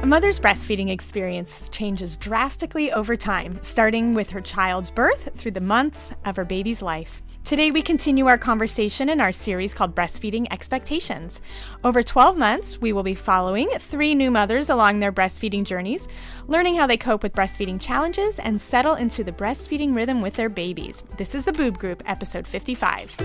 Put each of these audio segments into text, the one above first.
A mother's breastfeeding experience changes drastically over time, starting with her child's birth through the months of her baby's life. Today, we continue our conversation in our series called Breastfeeding Expectations. Over 12 months, we will be following 3 new mothers along their breastfeeding journeys, learning how they cope with breastfeeding challenges and settle into the breastfeeding rhythm with their babies. This is the Boob Group, episode 55.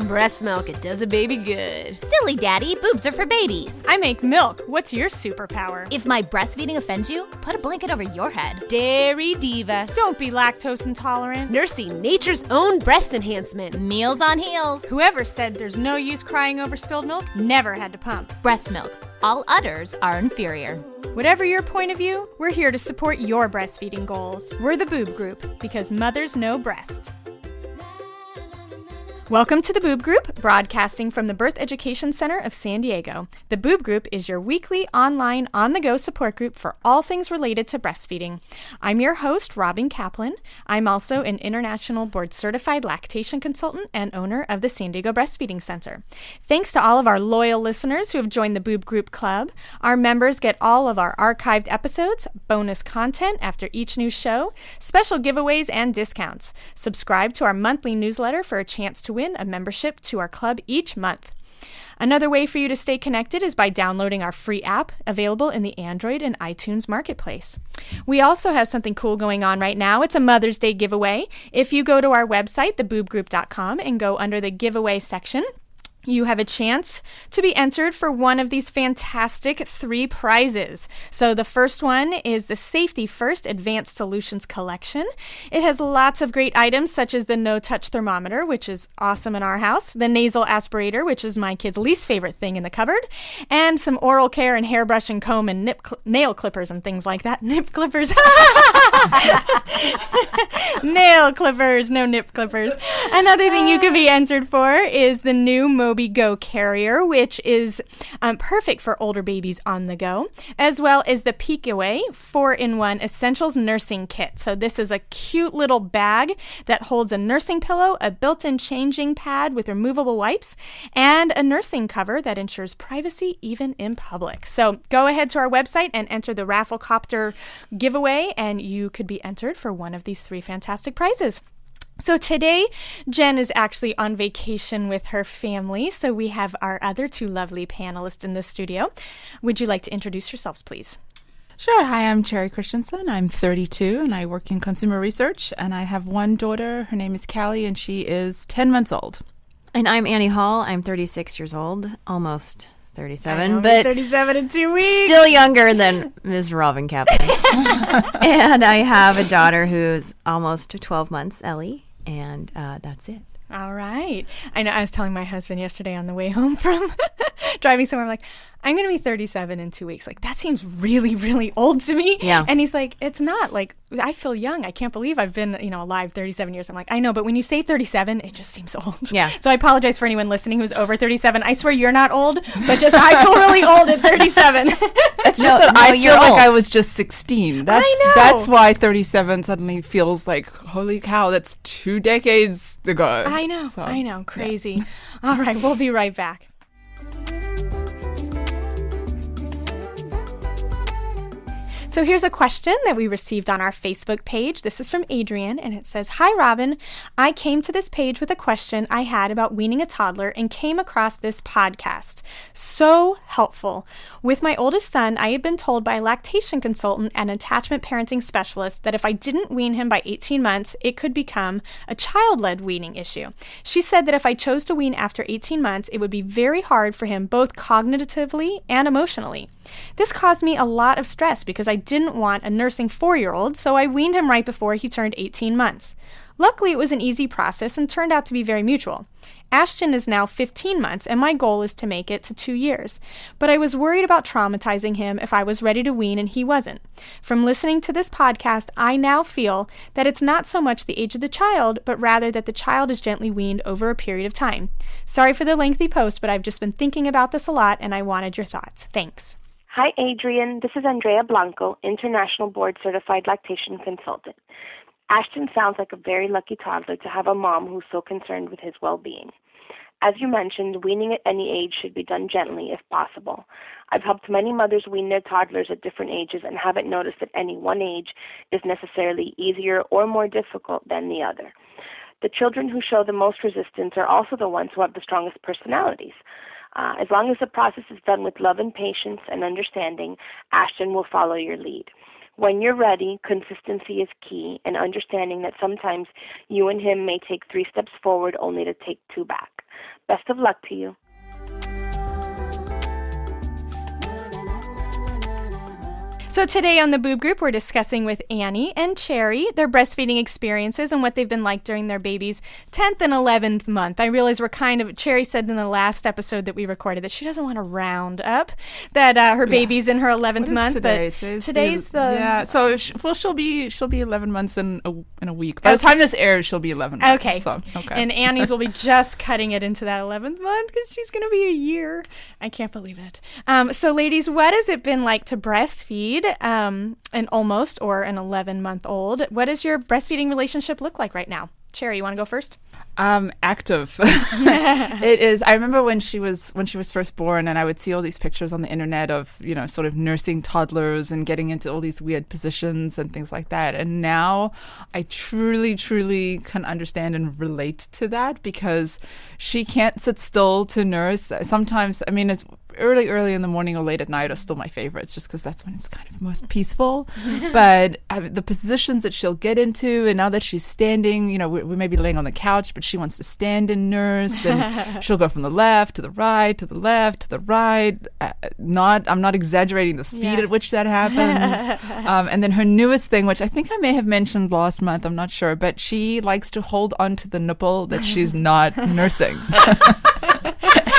Breast milk, it does a baby good. Silly daddy, boobs are for babies. I make milk. What's your superpower? If my breastfeeding offends you, put a blanket over your head. Dairy diva. Don't be lactose intolerant. Nursing nature's own breast enhancement. Meals on heels. Whoever said there's no use crying over spilled milk never had to pump. Breast milk. All udders are inferior. Whatever your point of view, we're here to support your breastfeeding goals. We're the Boob Group, because mothers know breast. Welcome to the Boob Group, broadcasting from the Birth Education Center of San Diego. The Boob Group is your weekly online on-the-go support group for all things related to breastfeeding. I'm your host, Robin Kaplan. I'm also an international board-certified lactation consultant and owner of the San Diego Breastfeeding Center. Thanks to all of our loyal listeners who have joined the Boob Group Club. Our members get all of our archived episodes, bonus content after each new show, special giveaways, and discounts. Subscribe to our monthly newsletter for a chance to win a membership to our club each month. Another way for you to stay connected is by downloading our free app available in the Android and iTunes marketplace. We also have something cool going on right now. It's a Mother's Day giveaway. If you go to our website, theboobgroup.com, and go under the giveaway section, you have a chance to be entered for one of these fantastic 3 prizes. So the first one is the Safety First Advanced Solutions Collection. It has lots of great items such as the no-touch thermometer, which is awesome in our house, the nasal aspirator, which is my kid's least favorite thing in the cupboard, and some oral care and hairbrush and comb and nail clippers and things like that. Nip clippers. Nail clippers, no nip clippers. Another thing you could be entered for is the new Moby Go carrier, which is perfect for older babies on the go, as well as the Peek Away 4-in-1 Essentials Nursing Kit. So this is a cute little bag that holds a nursing pillow, a built-in changing pad with removable wipes, and a nursing cover that ensures privacy even in public. So go ahead to our website and enter the Rafflecopter giveaway, and you could be entered for one of these 3 fantastic prizes. So today, Jen is actually on vacation with her family, so we have our other 2 lovely panelists in the studio. Would you like to introduce yourselves, please? Sure. Hi, I'm Cherry Christensen. I'm 32, and I work in consumer research, and I have one daughter. Her name is Callie, and she is 10 months old. And I'm Annie Hall. I'm 36 years old, almost 37, but 37 in 2 weeks. Still younger than Ms. Robin Kaplan. And I have a daughter who's almost 12 months, Ellie, and that's it. All right. I know. I was telling my husband yesterday on the way home from driving somewhere, I'm like, I'm going to be 37 in 2 weeks. Like, that seems really, really old to me. Yeah. And he's like, it's not. Like, I feel young. I can't believe I've been, alive 37 years. I'm like, I know, but when you say 37, it just seems old. Yeah. So I apologize for anyone listening who's over 37. I swear you're not old, but just I feel really old at 37. It's just that I feel like I was just 16. I know. That's why 37 suddenly feels like, holy cow, that's 2 decades ago. I know. So, I know. Crazy. Yeah. All right. We'll be right back. So here's a question that we received on our Facebook page. This is from Adrian, and it says, "Hi, Robin. I came to this page with a question I had about weaning a toddler and came across this podcast. So helpful. With my oldest son, I had been told by a lactation consultant and attachment parenting specialist that if I didn't wean him by 18 months, it could become a child-led weaning issue. She said that if I chose to wean after 18 months, it would be very hard for him both cognitively and emotionally. This caused me a lot of stress because I didn't want a nursing 4-year-old, so I weaned him right before he turned 18 months. Luckily, it was an easy process and turned out to be very mutual. Ashton is now 15 months, and my goal is to make it to 2 years. But I was worried about traumatizing him if I was ready to wean and he wasn't. From listening to this podcast, I now feel that it's not so much the age of the child, but rather that the child is gently weaned over a period of time. Sorry for the lengthy post, but I've just been thinking about this a lot, and I wanted your thoughts. Thanks." Hi, Adrian. This is Andrea Blanco, International Board Certified Lactation Consultant. Ashton sounds like a very lucky toddler to have a mom who's so concerned with his well-being. As you mentioned, weaning at any age should be done gently if possible. I've helped many mothers wean their toddlers at different ages and haven't noticed that any one age is necessarily easier or more difficult than the other. The children who show the most resistance are also the ones who have the strongest personalities. As long as the process is done with love and patience and understanding, Ashton will follow your lead. When you're ready, consistency is key, and understanding that sometimes you and him may take 3 steps forward only to take 2 back. Best of luck to you. So today on the Boob Group, we're discussing with Annie and Cherry their breastfeeding experiences and what they've been like during their baby's 10th and 11th month. I realize Cherry said in the last episode that we recorded that she doesn't want to round up that her baby's in her 11th month. Today? But today's the... So she'll be 11 months in a week. By the time this airs, she'll be 11 months. Okay. And Annie's will be just cutting it into that 11th month because she's going to be a year. I can't believe it. So ladies, what has it been like to breastfeed an almost or an 11-month-old? What does your breastfeeding relationship look like right now? Cherry, you want to go first? Active. It is. I remember when she was first born, and I would see all these pictures on the internet of, sort of nursing toddlers and getting into all these weird positions and things like that. And now I truly, truly can understand and relate to that because she can't sit still to nurse. Sometimes, it's early in the morning or late at night are still my favorites just because that's when it's kind of most peaceful. But the positions that she'll get into, and now that she's standing, we may be laying on the couch, but she wants to stand and nurse, and she'll go from the left to the right, to the left, to the right. I'm not exaggerating the speed at which that happens. And then her newest thing, which I think I may have mentioned last month, I'm not sure, but she likes to hold onto the nipple that she's not nursing.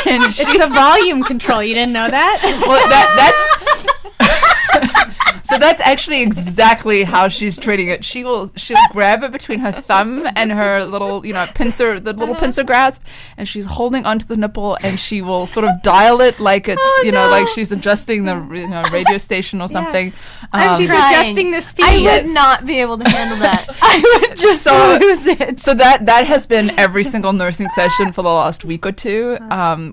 And it's a volume control. You didn't know that? Well, so that's actually exactly how she's treating it. She'll grab it between her thumb and her little, pincer, the little pincer grasp, and she's holding onto the nipple, and she will sort of dial it like it's, like she's adjusting the radio station or something. She's adjusting the speed. I would not be able to handle that. I would just lose it. So that has been every single nursing session for the last week or two.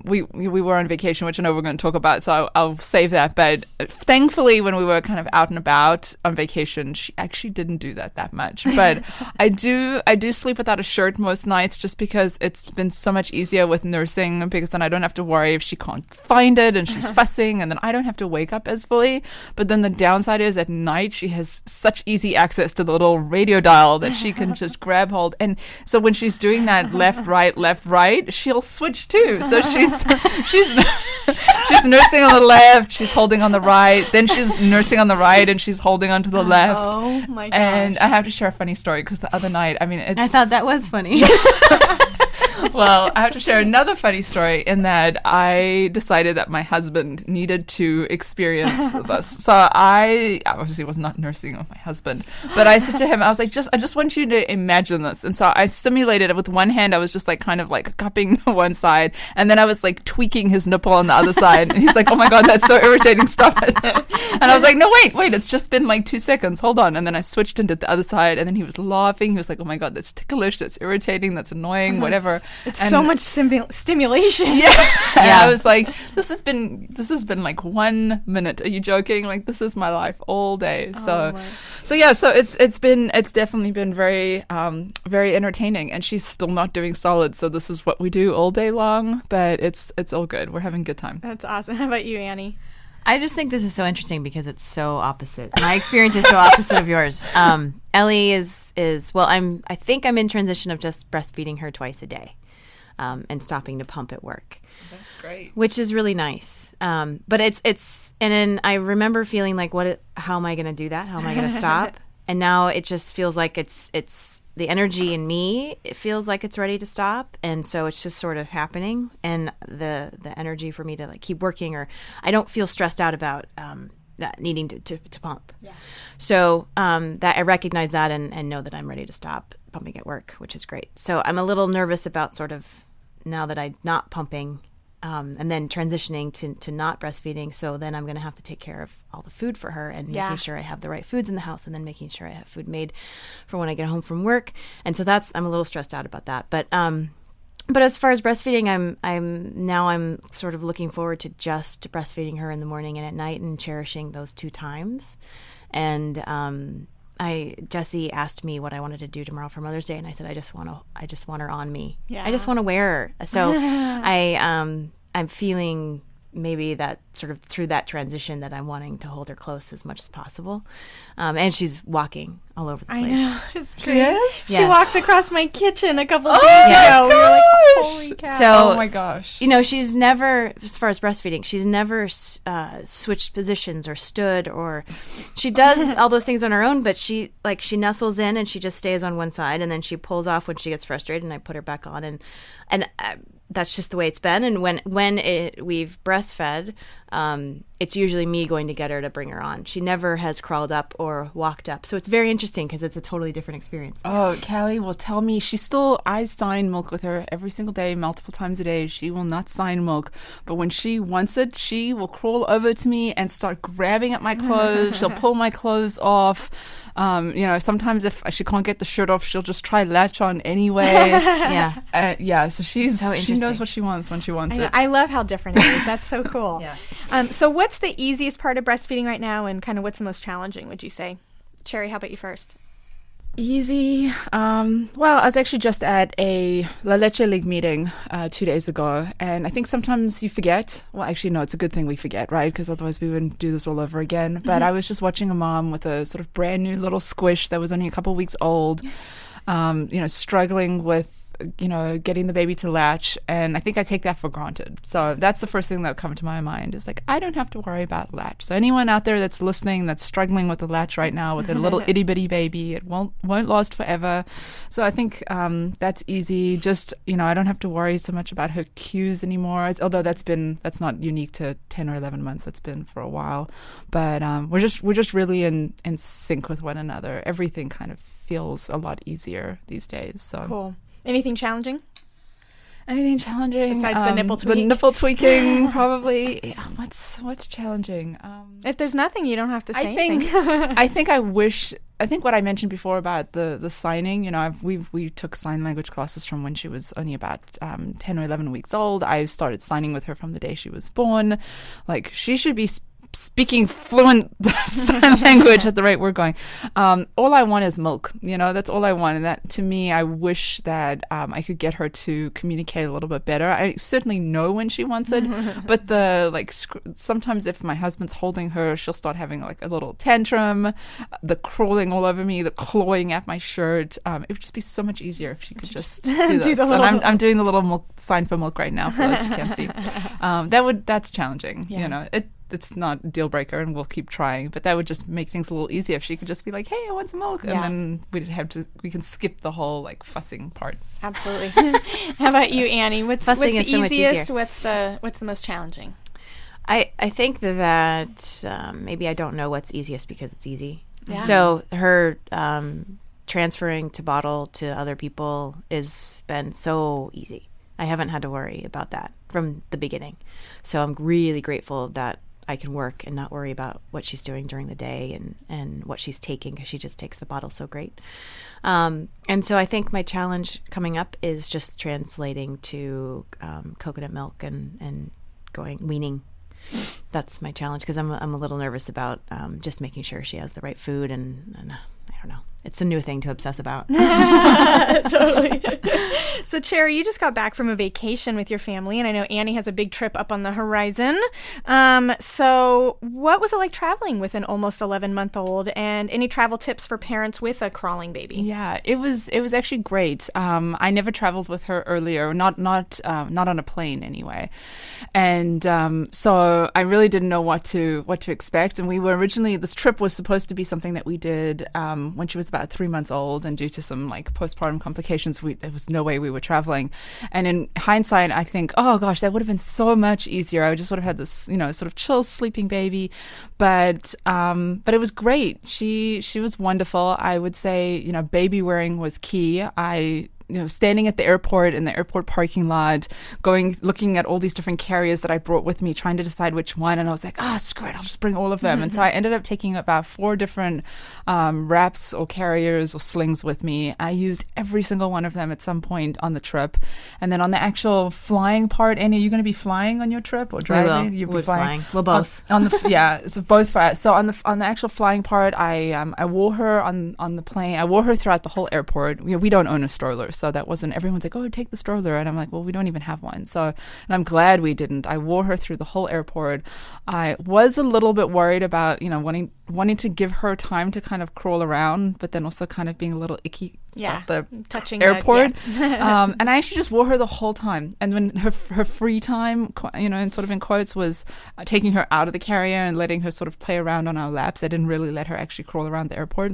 We were on vacation, which I know we're going to talk about, so I'll save that. But thankfully, when we were kind of out and about on vacation, she actually didn't do that much. But I do sleep without a shirt most nights just because it's been so much easier with nursing, because then I don't have to worry if she can't find it and she's fussing, and then I don't have to wake up as fully. But then the downside is at night she has such easy access to the little radio dial that she can just grab hold. And so when she's doing that left, right, she'll switch too. So she's nursing on the left, she's holding on the right, then she's nursing on the right and she's holding onto the left. Oh my gosh. And I have to share a funny story because the other night, I thought that was funny. Well, I have to share another funny story in that I decided that my husband needed to experience this. So I obviously was not nursing with my husband, but I said to him, I was like, I just want you to imagine this. And so I simulated it with one hand. I was just kind of cupping one side, and then I was tweaking his nipple on the other side. And he's like, oh my God, that's so irritating. Stop it. And I was like, no, wait, it's just been 2 seconds. Hold on. And then I switched into the other side, and then he was laughing. He was like, oh my God, that's ticklish. That's irritating. That's annoying, whatever. It's so much stimulation. Yeah. And I was like, this has been 1 minute. Are you joking? This is my life all day. So it's definitely been very, very entertaining, and she's still not doing solids. So this is what we do all day long, but it's all good. We're having a good time. That's awesome. How about you, Annie? I just think this is so interesting because it's so opposite. My experience is so opposite of yours. Ellie is I think I'm in transition of just breastfeeding her twice a day. And stopping to pump at work. That's great. Which is really nice. But it's and then I remember feeling how am I going to do that? How am I going to stop? And now it just feels like it's the energy in me. It feels like it's ready to stop, and so it's just sort of happening. And the energy for me to keep working, or I don't feel stressed out about that needing to pump. Yeah. So that I recognize that and know that I'm ready to stop pumping at work, which is great. So I'm a little nervous about sort of now that I'm not pumping and then transitioning to not breastfeeding. So then I'm going to have to take care of all the food for her and making sure I have the right foods in the house, and then making sure I have food made for when I get home from work. And so I'm a little stressed out about that. But But as far as breastfeeding, I'm sort of looking forward to just breastfeeding her in the morning and at night and cherishing those 2 times. And Jessie asked me what I wanted to do tomorrow for Mother's Day, and I said I just want her on me. Yeah. I just want to wear her. So I'm feeling maybe that sort of through that transition that I'm wanting to hold her close as much as possible. And she's walking all over the place. I know. It's She great. is? She Yes. walked across my kitchen a couple days yes. ago. We were like, holy cow. So, Oh my gosh. you know, she's never, as far as breastfeeding, she's never switched positions or stood, or she does all those things on her own, but she nestles in and she just stays on one side, and then she pulls off when she gets frustrated, and I put her back on, and that's just the way it's been. And when we've breastfed, it's usually me going to get her to bring her on. She never has crawled up or walked up. So it's very interesting because it's a totally different experience. Oh, Callie will tell me I sign milk with her every single day, multiple times a day. She will not sign milk, but when she wants it, she will crawl over to me and start grabbing at my clothes. She'll pull my clothes off. Sometimes if she can't get the shirt off, she'll just try latch on anyway. Yeah. So So she interesting. knows what she wants when she wants it. I love how different it is. That's so cool. Yeah. So what's the easiest part of breastfeeding right now, and kind of what's the most challenging, would you say? Sherry, how about you first? Easy. Well, I was actually just at a La Leche League meeting 2 days ago, and I think sometimes you forget. Well, actually, no, it's a good thing we forget, right? Because otherwise we wouldn't do this all over again. But I was just watching a mom with a sort of brand new little squish that was only a couple weeks old, struggling with, getting the baby to latch. And I think I take that for granted. So that's the first thing that would come to my mind is like, I don't have to worry about latch. So anyone out there that's listening, that's struggling with the latch right now with a little itty bitty baby, it won't last forever. So I think that's easy. Just, I don't have to worry so much about her cues anymore. Although that's not unique to 10 or 11 months. That's been for a while. But we're just really in sync with one another. Everything kind of feels a lot easier these days. So Cool. Anything challenging? Anything challenging Besides the nipple tweak? The nipple tweaking, probably. Yeah, what's challenging? If there's nothing, you don't have to say I think anything. I think what I mentioned before about the signing. We took sign language classes from when she was only about 10 or 11 weeks old. I started signing with her from the day she was born. Like, she should be speaking fluent sign language at the rate we're going. All I want is milk. That's all I want. And that, to me, I wish that I could get her to communicate a little bit better. I certainly know when she wants it, but sometimes if my husband's holding her, she'll start having like a little tantrum, the crawling all over me, the clawing at my shirt. It would just be so much easier if she could just do this. And I'm doing the little milk sign for milk right now for those who can't see. That's challenging. Yeah. It's not a deal breaker, and we'll keep trying. But that would just make things a little easier if she could just be like, "Hey, I want some milk," Yeah. and then we can skip the whole like fussing part. Absolutely. How about you, Annie? What's the Fussing is so much easiest? easier. What's the most challenging? I think that maybe I don't know what's easiest because it's easy. Yeah. So her transferring to bottle to other people has been so easy. I haven't had to worry about that from the beginning. So I'm really grateful that I can work and not worry about what she's doing during the day and what she's taking, because she just takes the bottle so great. And so I think my challenge coming up is just translating to coconut milk and going weaning. That's my challenge, because I'm a little nervous about just making sure she has the right food, and I don't know. It's a new thing to obsess about. Totally. So, Cherry, you just got back from a vacation with your family, and I know Annie has a big trip up on the horizon. So what was it like traveling with an almost 11-month-old, and any travel tips for parents with a crawling baby? Yeah, it was actually great. I never traveled with her earlier, not on a plane anyway, and so I really didn't know what to expect. And we were originally, this trip was supposed to be something that we did when she was about 3 months old, and due to some like postpartum complications, there was no way we were traveling. And in hindsight, I think, oh gosh, that would have been so much easier. I just would have had this, sort of chill sleeping baby. But it was great. She was wonderful. I would say, baby wearing was key. I standing at the airport in the airport parking lot, looking at all these different carriers that I brought with me, trying to decide which one. And I was like, screw it, I'll just bring all of them. And so I ended up taking about 4 different wraps or carriers or slings with me. I used every single one of them at some point on the trip. And then on the actual flying part, Annie, are you going to be flying on your trip or driving? You'll be flying. We'll both. So both. So on the actual flying part, I wore her on the plane. I wore her throughout the whole airport. We don't own a stroller, so that wasn't. Everyone's like, "Oh, take the stroller," and I'm like, "Well, we don't even have one." So, and I'm glad we didn't. I wore her through the whole airport. I was a little bit worried about wanting to give her time to kind of crawl around, but then also kind of being a little icky. Yeah, the touching airport. And I actually just wore her the whole time. And when her free time, and sort of in quotes, was taking her out of the carrier and letting her sort of play around on our laps. I didn't really let her actually crawl around the airport.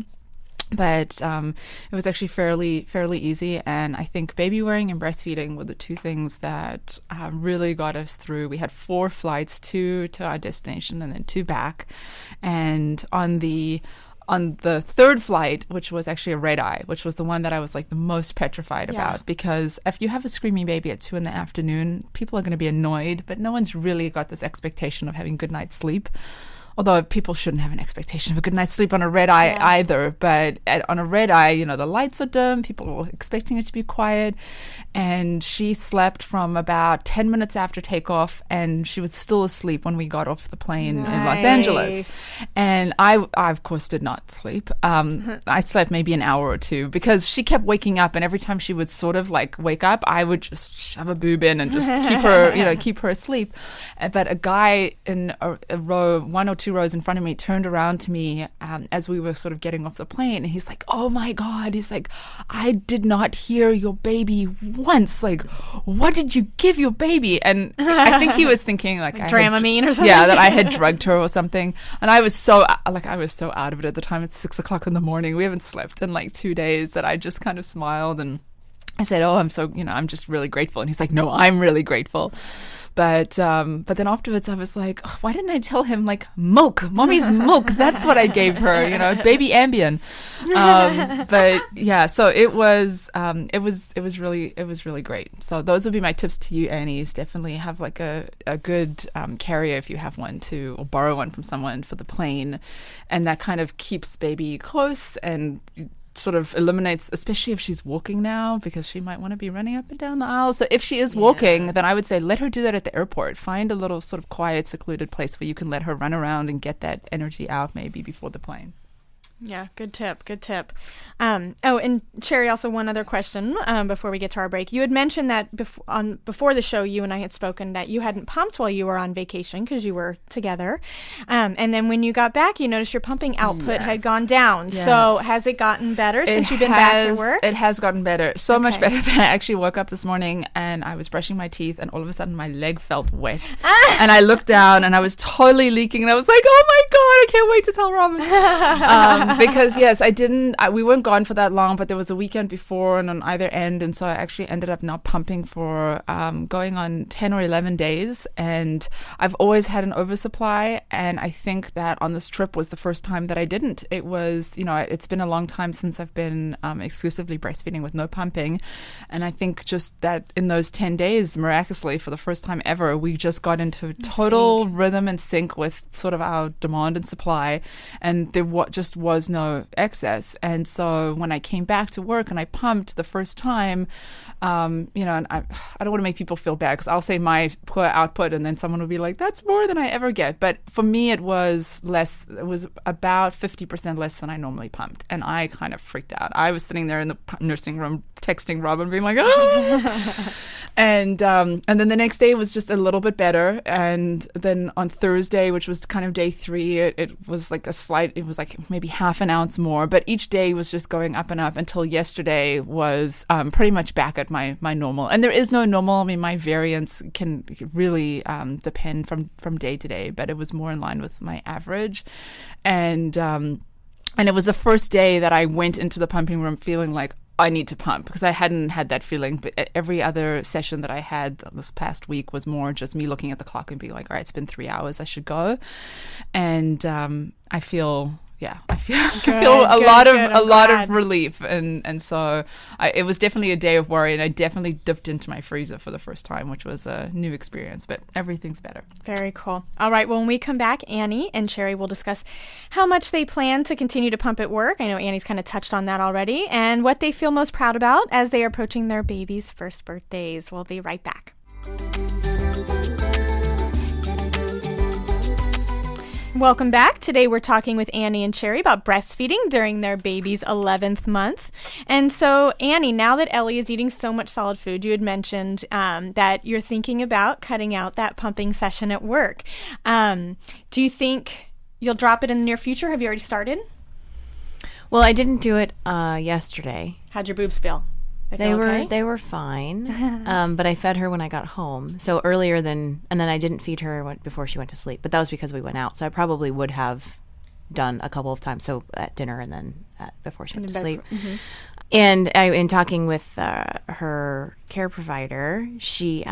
But it was actually fairly easy. And I think baby wearing and breastfeeding were the 2 things that really got us through. We had 4 flights, 2 to our destination and then 2 back. And on the 3rd flight, which was actually a red eye, which was the one that I was like the most petrified about, because if you have a screaming baby at 2 p.m, people are going to be annoyed, but no one's really got this expectation of having a good night's sleep. Although people shouldn't have an expectation of a good night's sleep on a red eye either. But on a red eye, the lights are dim. People are expecting it to be quiet. And she slept from about 10 minutes after takeoff, and she was still asleep when we got off the plane in Los Angeles. And I of course, did not sleep. I slept maybe an hour or 2 because she kept waking up. And every time she would sort of like wake up, I would just shove a boob in and just keep her asleep. But a guy in a row, 1 or 2 rows in front of me, turned around to me as we were sort of getting off the plane, and he's like, "Oh my God," he's like, "I did not hear your baby once. Like, what did you give your baby?" And I think he was thinking like Dramamine or something. Yeah, that I had drugged her or something. And I was so out of it at the time. It's 6:00 in the morning. We haven't slept in like 2 days, that I just kind of smiled and I said, "Oh, I'm so, I'm just really grateful." And he's like, "No, I'm really grateful." But then afterwards I was like, why didn't I tell him, like, milk, mommy's milk? That's what I gave her, baby Ambien. But yeah, so it was really great. So those would be my tips to you, Annie, is definitely have like a good carrier if you have one or borrow one from someone for the plane. And that kind of keeps baby close and sort of eliminates, especially if she's walking now, because she might want to be running up and down the aisle. So if she is walking, then I would say let her do that at the airport. Find a little sort of quiet, secluded place where you can let her run around and get that energy out maybe before the plane. Yeah, good tip. And Sherry, also one other question before we get to our break. You had mentioned that before the show, you and I had spoken that you hadn't pumped while you were on vacation because you were together. And then when you got back, you noticed your pumping output had gone down. Yes. So has it gotten better since you've been back at work? It has gotten better. So much better that I actually woke up this morning and I was brushing my teeth and all of a sudden my leg felt wet. And I looked down and I was totally leaking and I was like, oh my God, I can't wait to tell Robin. Because yes, we weren't gone for that long, but there was a weekend before and on either end. And so I actually ended up not pumping for going on 10 or 11 days. And I've always had an oversupply. And I think that on this trip was the first time that I didn't. It was, it's been a long time since I've been exclusively breastfeeding with no pumping. And I think just that in those 10 days, miraculously, for the first time ever, we just got into total rhythm and sync with sort of our demand and supply. And there just was no excess. And so when I came back to work and I pumped the first time, and I don't want to make people feel bad because I'll say my poor output and then someone will be like, that's more than I ever get. But for me, it was less. It was about 50% less than I normally pumped. And I kind of freaked out. I was sitting there in the nursing room texting Robin being like, oh. And then the next day was just a little bit better. And then on Thursday, which was kind of day 3, it was like it was like maybe half an ounce more. But each day was just going up and up until yesterday was pretty much back at my normal. And there is no normal. I mean, my variance can really depend from day to day, but it was more in line with my average. And it was the first day that I went into the pumping room feeling like, I need to pump, because I hadn't had that feeling. But every other session that I had this past week was more just me looking at the clock and being like, all right, it's been 3 hours, I should go. And I feel I feel a lot glad. of relief, and so it was definitely a day of worry, and I definitely dipped into my freezer for the first time, which was a new experience, but everything's better. Very cool. All right, well, when we come back, Annie and Cherry will discuss how much they plan to continue to pump at work. I know Annie's kind of touched on that already, and what they feel most proud about as they are approaching their baby's first birthdays. We'll be right back. Welcome back. Today we're talking with Annie and Cherry about breastfeeding during their baby's 11th month. And so, Annie, now that Ellie is eating so much solid food, you had mentioned that you're thinking about cutting out that pumping session at work. Do you think you'll drop it in the near future? Have you already started? Well, I didn't do it yesterday. How'd your boobs feel? They were fine, but I fed her when I got home. So and then I didn't feed her before she went to sleep. But that was because we went out. So I probably would have done a couple of times. So at dinner and then before she went to sleep. Mm-hmm. And in talking with her care provider, she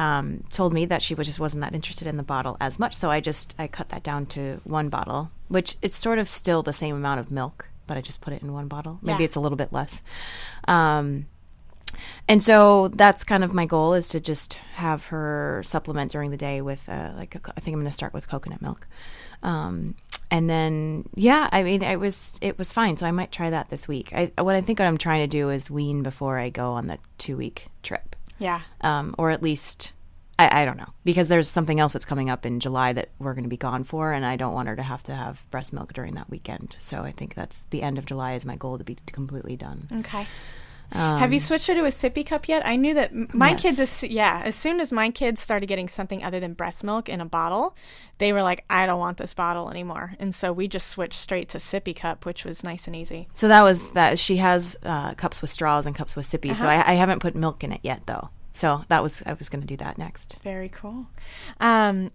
told me that she just wasn't that interested in the bottle as much. So I cut that down to one bottle, which it's sort of still the same amount of milk, but I just put it in one bottle. Maybe it's a little bit less. And so that's kind of my goal, is to just have her supplement during the day with I think I'm going to start with coconut milk. And then, I mean, it was fine. So I might try that this week. What I'm trying to do is wean before I go on the 2-week trip. Yeah. Or at least, I don't know, because there's something else that's coming up in July that we're going to be gone for, and I don't want her to have breast milk during that weekend. So I think that's the end of July is my goal, to be completely done. Okay. Have you switched her to a sippy cup yet? I knew that my kids, as soon as my kids started getting something other than breast milk in a bottle, they were like, I don't want this bottle anymore. And so we just switched straight to sippy cup, which was nice and easy. So that was that. She has cups with straws and cups with sippy. Uh-huh. So I haven't put milk in it yet, though. So I was going to do that next. Very cool.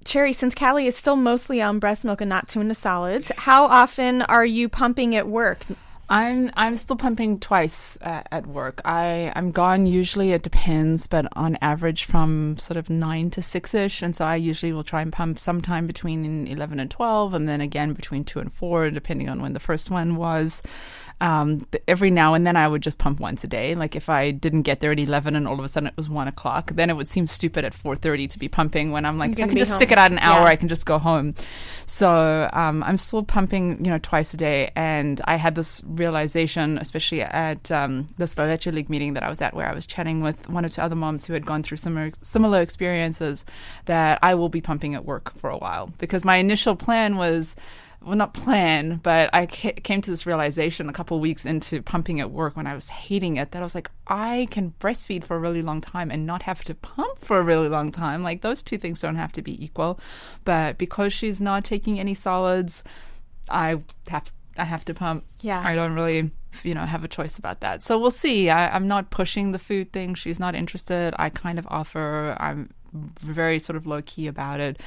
Cherry, since Callie is still mostly on breast milk and not too into solids, how often are you pumping at work? I'm still pumping twice at work. I'm gone usually, it depends, but on average from sort of 9 to 6-ish. And so I usually will try and pump sometime between 11 and 12, and then again between 2 and 4, depending on when the first one was. Every now and then I would just pump once a day. Like if I didn't get there at 11 and all of a sudden it was 1 o'clock, then it would seem stupid at 4:30 to be pumping, when I'm like, if I can just stick it out an hour, I can just go home. So I'm still pumping, twice a day. And I had this realization, especially at the Staleche League meeting that I was at, where I was chatting with 1 or 2 other moms who had gone through similar experiences, that I will be pumping at work for a while. Because my initial plan was, well, not plan, but I came to this realization a couple of weeks into pumping at work, when I was hating it, that I was like, I can breastfeed for a really long time and not have to pump for a really long time. Like, those two things don't have to be equal. But because she's not taking any solids, I have to pump. Yeah. I don't really, have a choice about that. So we'll see. I'm not pushing the food thing. She's not interested. I kind of offer. I'm very sort of low key about it.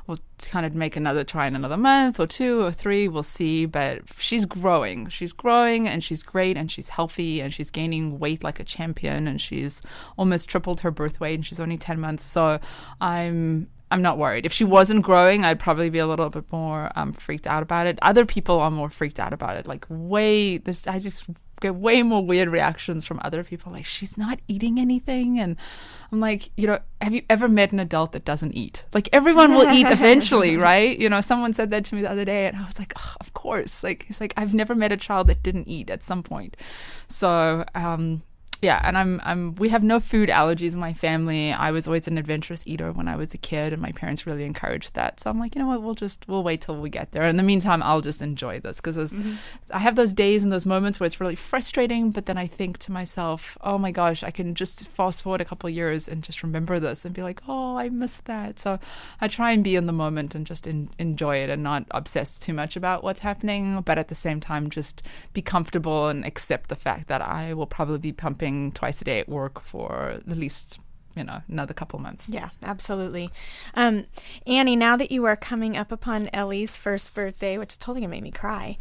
We'll kind of try in another month or 2 or 3. We'll see. But she's growing. She's growing, and she's great, and she's healthy, and she's gaining weight like a champion, and she's almost tripled her birth weight, and she's only 10 months. So I'm not worried. If she wasn't growing, I'd probably be a little bit more freaked out about it. Other people are more freaked out about it. Like I just get way more weird reactions from other people. Like, she's not eating anything. And I'm like, have you ever met an adult that doesn't eat? Like, everyone will eat eventually, right? Someone said that to me the other day, and I was like, oh, of course. Like, he's like, I've never met a child that didn't eat at some point. So, yeah, and we have no food allergies in my family. I was always an adventurous eater when I was a kid, and my parents really encouraged that. So I'm like, you know what, we'll wait till we get there. In the meantime, I'll just enjoy this, because I have those days and those moments where it's really frustrating, but then I think to myself, oh my gosh, I can just fast forward a couple of years and just remember this and be like, oh, I missed that. So I try and be in the moment and just enjoy it, and not obsess too much about what's happening, but at the same time just be comfortable and accept the fact that I will probably be pumping twice a day at work for at least another couple months. Yeah, absolutely. Annie, now that you are coming up upon Ellie's first birthday, which is totally gonna make me cry,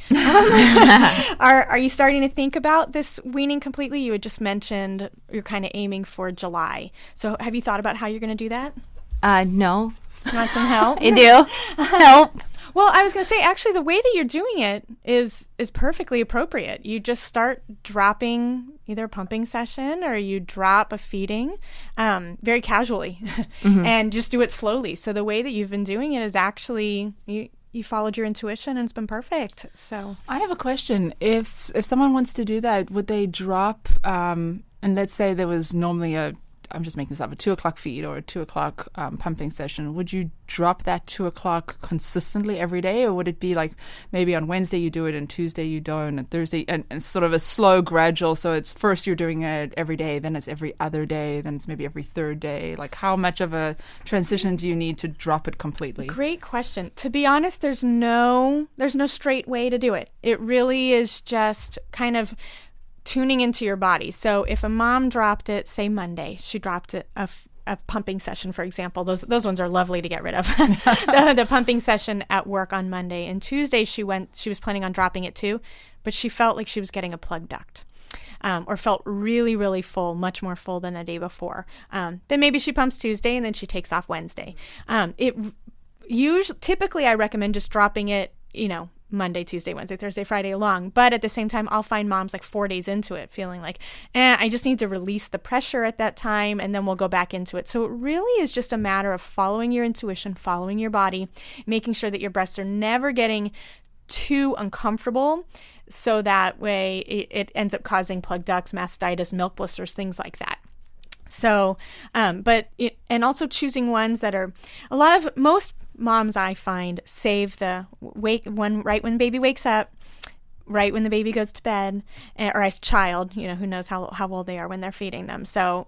are you starting to think about this weaning completely? You had just mentioned you're kind of aiming for July. So have you thought about how you're going to do that? No. You want some help? I do. Help. Well, I was going to say, actually, the way that you're doing it is perfectly appropriate. You just start dropping either a pumping session or you drop a feeding very casually and just do it slowly. So the way that you've been doing it is actually, you followed your intuition and it's been perfect. So I have a question. If someone wants to do that, would they drop, and let's say there was normally I'm just making this up, a 2 o'clock feed or a 2 o'clock pumping session. Would you drop that 2 o'clock consistently every day? Or would it be like maybe on Wednesday you do it and Tuesday you don't and Thursday and sort of a slow gradual? So it's first you're doing it every day, then it's every other day, then it's maybe every third day. Like how much of a transition do you need to drop it completely? Great question. To be honest, there's no straight way to do it. It really is just kind of tuning into your body. So if a mom dropped it, say Monday, she dropped it a pumping session, for example. Those ones are lovely to get rid of. the pumping session at work on Monday, and Tuesday she was planning on dropping it too, but she felt like she was getting a plug duct. Or felt really, really full, much more full than the day before. Then maybe she pumps Tuesday and then she takes off Wednesday. Typically I recommend just dropping it, Monday, Tuesday, Wednesday, Thursday, Friday along. But at the same time, I'll find moms like 4 days into it feeling like, I just need to release the pressure at that time and then we'll go back into it. So it really is just a matter of following your intuition, following your body, making sure that your breasts are never getting too uncomfortable. So that way it ends up causing plug ducts, mastitis, milk blisters, things like that. So, and also choosing ones that are most moms I find save the right when baby wakes up, right when the baby goes to bed, or as child, who knows how old they are when they're feeding them. So,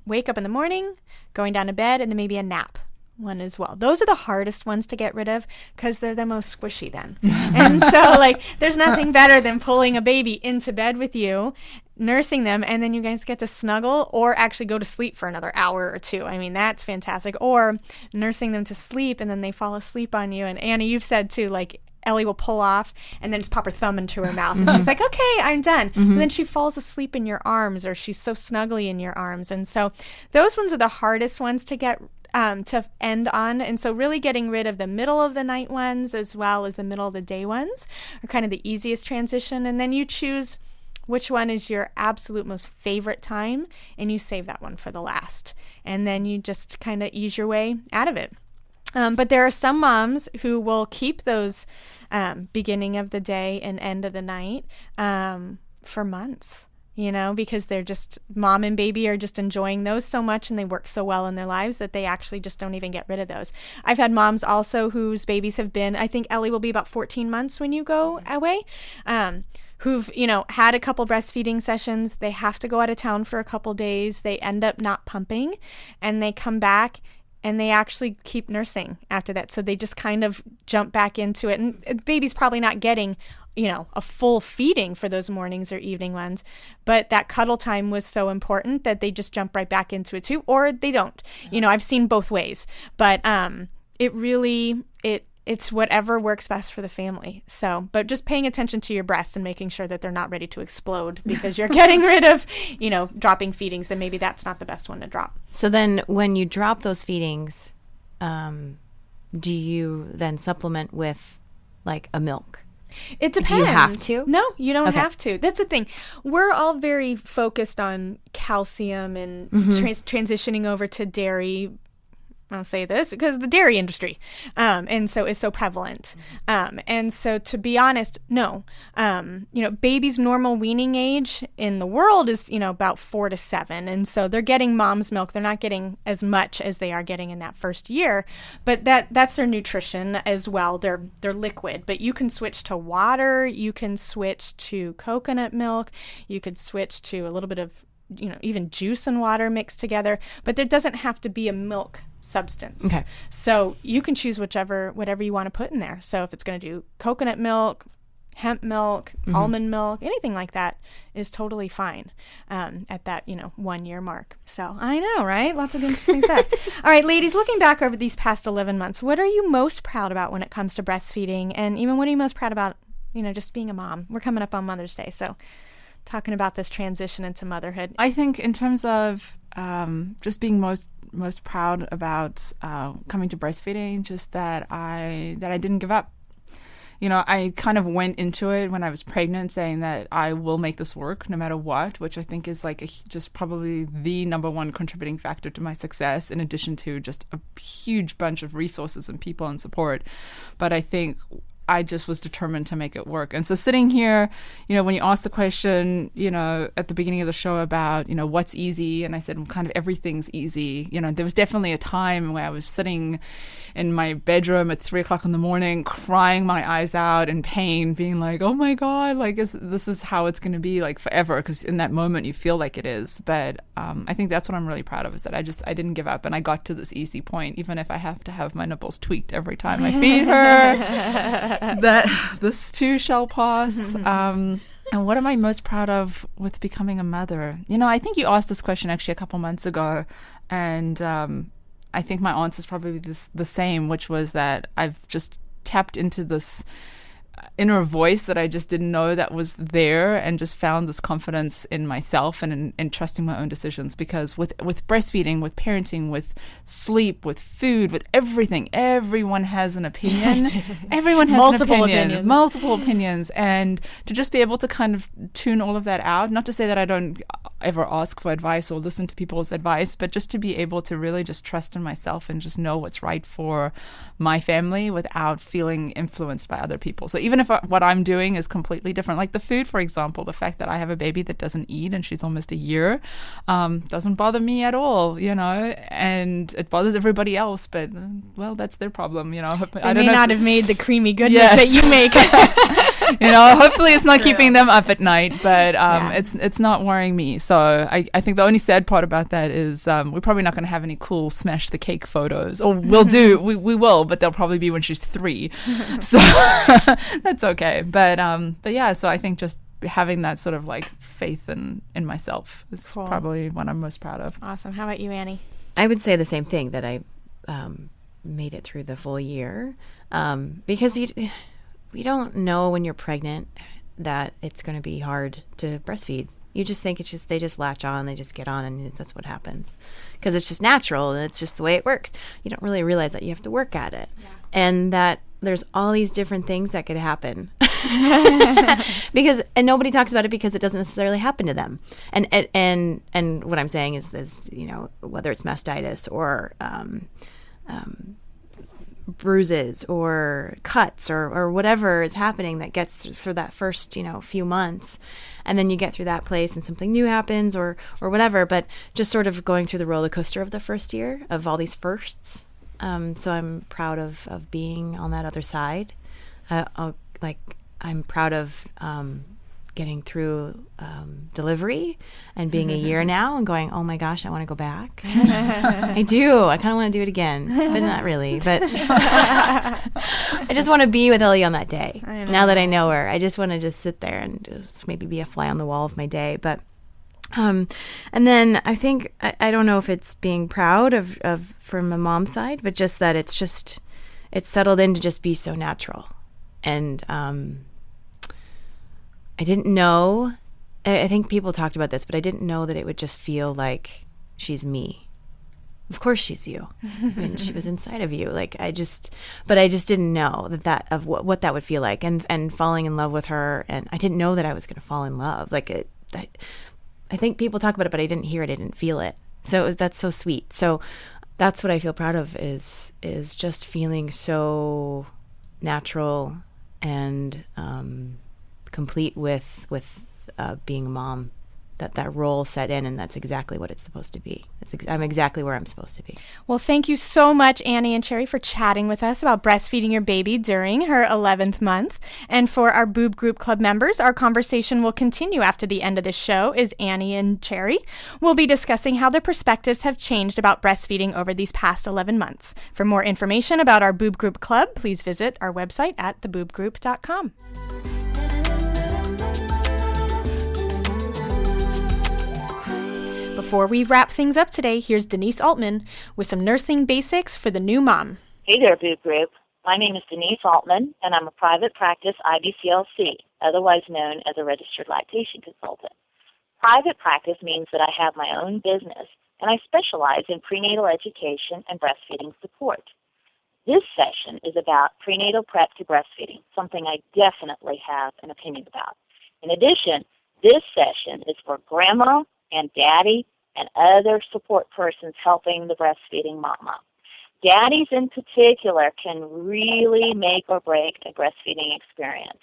wake up in the morning, going down to bed, and then maybe a nap one as well. Those are the hardest ones to get rid of because they're the most squishy then. And so there's nothing better than pulling a baby into bed with you, nursing them, and then you guys get to snuggle or actually go to sleep for another hour or two. I mean, that's fantastic. Or nursing them to sleep and then they fall asleep on you. And Anna, you've said too, Ellie will pull off and then just pop her thumb into her mouth. And she's like, okay, I'm done. And then she falls asleep in your arms or she's so snuggly in your arms. And so those ones are the hardest ones to get to end on. And so really getting rid of the middle of the night ones as well as the middle of the day ones are kind of the easiest transition. And then you choose which one is your absolute most favorite time and you save that one for the last. And then you just kind of ease your way out of it. But there are some moms who will keep those beginning of the day and end of the night for months. Because they're just, mom and baby are just enjoying those so much and they work so well in their lives that they actually just don't even get rid of those. I've had moms also whose babies have been, I think Ellie will be about 14 months when you go away, who've, had a couple breastfeeding sessions. They have to go out of town for a couple days. They end up not pumping and they come back and they actually keep nursing after that. So they just kind of jump back into it. And baby's probably not getting a full feeding for those mornings or evening ones. But that cuddle time was so important that they just jump right back into it too, or they don't. I've seen both ways. But it's whatever works best for the family. So, but just paying attention to your breasts and making sure that they're not ready to explode because you're getting rid of, dropping feedings, then maybe that's not the best one to drop. So then when you drop those feedings, do you then supplement with a milk? It depends. Do you have to? No, you don't have to. That's the thing. We're all very focused on calcium and transitioning over to dairy. I'll say this because the dairy industry, and so is so prevalent. And so to be honest, no, baby's normal weaning age in the world is, about 4 to 7. And so they're getting mom's milk. They're not getting as much as they are getting in that first year, but that's their nutrition as well. They're liquid, but you can switch to water. You can switch to coconut milk. You could switch to a little bit of, even juice and water mixed together, but there doesn't have to be a milk substance. Okay. So you can choose whatever you want to put in there. So if it's going to do coconut milk, hemp milk, almond milk, anything like that is totally fine at that, 1 year mark. So I know, right? Lots of interesting stuff. All right, ladies, looking back over these past 11 months, what are you most proud about when it comes to breastfeeding? And even what are you most proud about, just being a mom? We're coming up on Mother's Day, so talking about this transition into motherhood. I think in terms of just being most proud about coming to breastfeeding, just that I didn't give up. I kind of went into it when I was pregnant saying that I will make this work no matter what, which I think is like just probably the number one contributing factor to my success, in addition to just a huge bunch of resources and people and support. But I think I just was determined to make it work. And so sitting here, when you asked the question, at the beginning of the show about, what's easy, and I said, well, kind of everything's easy. There was definitely a time where I was sitting in my bedroom at 3:00 in the morning, crying my eyes out in pain, being like, oh my God, like this is how it's going to be like forever. Because in that moment you feel like it is. But I think that's what I'm really proud of, is that I didn't give up, and I got to this easy point, even if I have to have my nipples tweaked every time I feed her. That this too shall pass. And what am I most proud of with becoming a mother? I think you asked this question actually a couple months ago, and I think my answer is probably the same, which was that I've just tapped into this inner voice that I just didn't know that was there, and just found this confidence in myself and in trusting my own decisions. Because with breastfeeding, with parenting, with sleep, with food, with everything, everyone has an opinion. Everyone has multiple opinions. And to just be able to kind of tune all of that out, not to say that I don't ever ask for advice or listen to people's advice, but just to be able to really just trust in myself and just know what's right for my family without feeling influenced by other people. So even if what I'm doing is completely different, like the food, for example, the fact that I have a baby that doesn't eat and she's almost a year, doesn't bother me at all, and it bothers everybody else, but well, that's their problem, They may not have made the creamy goodness that you make. Hopefully it's not keeping them up at night, but it's not worrying me. So I think the only sad part about that is we're probably not going to have any cool smash the cake photos, or we will, but they'll probably be when she's 3. So that's okay. But yeah, so I think just having that sort of like faith in myself is probably what I'm most proud of. Awesome. How about you, Annie? I would say the same thing, that I made it through the full year, because we don't know when you're pregnant that it's going to be hard to breastfeed. You just think they just latch on, they just get on, and that's what happens. Because it's just natural, and it's just the way it works. You don't really realize that you have to work at it. Yeah. And that there's all these different things that could happen. And nobody talks about it because it doesn't necessarily happen to them. And what I'm saying is whether it's mastitis or bruises or cuts or whatever is happening that gets for that first few months, and then you get through that place and something new happens or whatever, but just sort of going through the roller coaster of the first year of all these firsts. So I'm proud of being on that other side. I'm proud of getting through delivery and being a year now and going, oh my gosh, I want to go back. I do. I kind of want to do it again, but not really. But I just want to be with Ellie on that day. Now that I know her, I just want to just sit there and just maybe be a fly on the wall of my day. But and then I think, I don't know if it's being proud of from a mom's side, but just that it's settled in to just be so natural. And I didn't know, I think people talked about this, but I didn't know that it would just feel like she's me. Of course she's you. I mean, she was inside of you. But I just didn't know that of what that would feel like, and falling in love with her. And I didn't know that I was going to fall in love. I think people talk about it, but I didn't hear it. I didn't feel it. So that's so sweet. So that's what I feel proud of is just feeling so natural and complete with being a mom. That role set in, and that's exactly what it's supposed to be. I'm exactly where I'm supposed to be. Well, thank you so much, Annie and Cherry, for chatting with us about breastfeeding your baby during her 11th month. And for our Boob Group Club members, our conversation will continue after the end of the show as Annie and Cherry will be discussing how their perspectives have changed about breastfeeding over these past 11 months. For more information about our Boob Group Club, please visit our website at theboobgroup.com. Before we wrap things up today, here's Denise Altman with some nursing basics for the new mom. Hey there, Boob Group. My name is Denise Altman, and I'm a private practice IBCLC, otherwise known as a registered lactation consultant. Private practice means that I have my own business, and I specialize in prenatal education and breastfeeding support. This session is about prenatal prep to breastfeeding, something I definitely have an opinion about. In addition, this session is for grandma and daddy and other support persons helping the breastfeeding mama. Daddies in particular can really make or break a breastfeeding experience.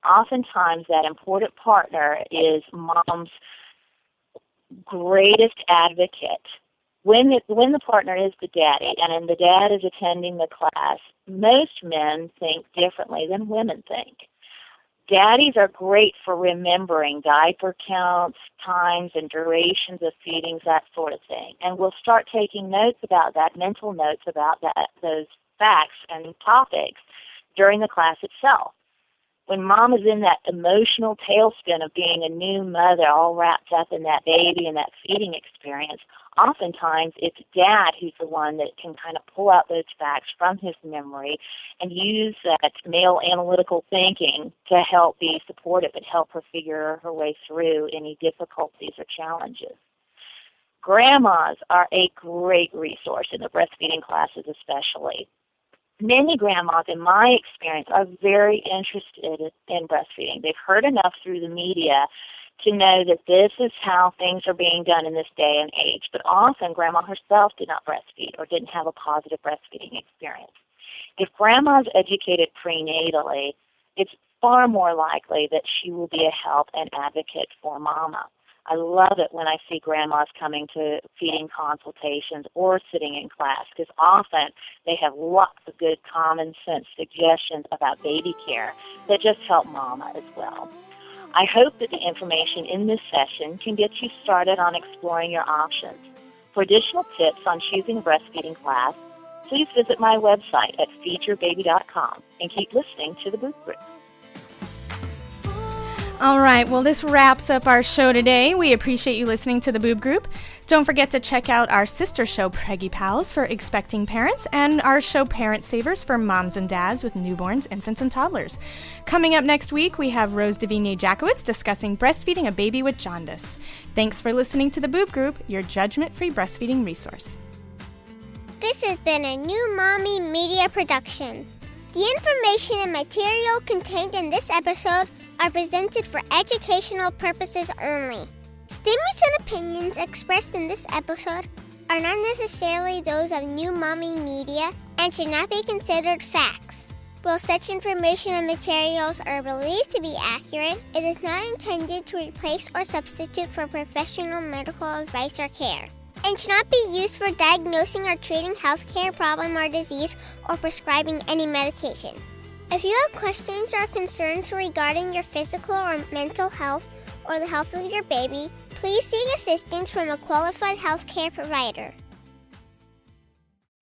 Oftentimes that important partner is mom's greatest advocate. When the partner is the daddy and the dad is attending the class, most men think differently than women think. Daddies are great for remembering diaper counts, times, and durations of feedings, that sort of thing. And we'll start taking notes about that, mental notes about those facts and topics during the class itself. When mom is in that emotional tailspin of being a new mother, all wrapped up in that baby and that feeding experience, oftentimes it's dad who's the one that can kind of pull out those facts from his memory and use that male analytical thinking to help be supportive and help her figure her way through any difficulties or challenges. Grandmas are a great resource in the breastfeeding classes especially. Many grandmas, in my experience, are very interested in breastfeeding. They've heard enough through the media to know that this is how things are being done in this day and age. But often, grandma herself did not breastfeed or didn't have a positive breastfeeding experience. If grandma's educated prenatally, it's far more likely that she will be a help and advocate for mama. I love it when I see grandmas coming to feeding consultations or sitting in class, because often they have lots of good common sense suggestions about baby care that just help mama as well. I hope that the information in this session can get you started on exploring your options. For additional tips on choosing a breastfeeding class, please visit my website at feedyourbaby.com and keep listening to the Boob Group. All right, well, this wraps up our show today. We appreciate you listening to the Boob Group. Don't forget to check out our sister show, Preggy Pals, for expecting parents, and our show, Parent Savers, for moms and dads with newborns, infants, and toddlers. Coming up next week, we have Rose Davigny-Jackowitz discussing breastfeeding a baby with jaundice. Thanks for listening to the Boob Group, your judgment-free breastfeeding resource. This has been a New Mommy Media production. The information and material contained in this episode are presented for educational purposes only. Statements and opinions expressed in this episode are not necessarily those of New Mommy Media and should not be considered facts. While such information and materials are believed to be accurate, it is not intended to replace or substitute for professional medical advice or care, and should not be used for diagnosing or treating healthcare problem or disease or prescribing any medication. If you have questions or concerns regarding your physical or mental health or the health of your baby, please seek assistance from a qualified healthcare provider.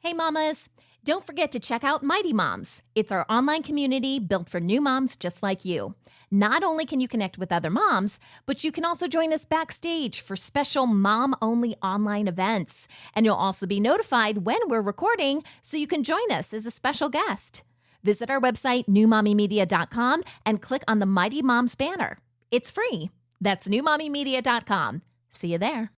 Hey mamas, don't forget to check out Mighty Moms. It's our online community built for new moms just like you. Not only can you connect with other moms, but you can also join us backstage for special mom-only online events. And you'll also be notified when we're recording so you can join us as a special guest. Visit our website, newmommymedia.com, and click on the Mighty Moms banner. It's free. That's newmommymedia.com. See you there.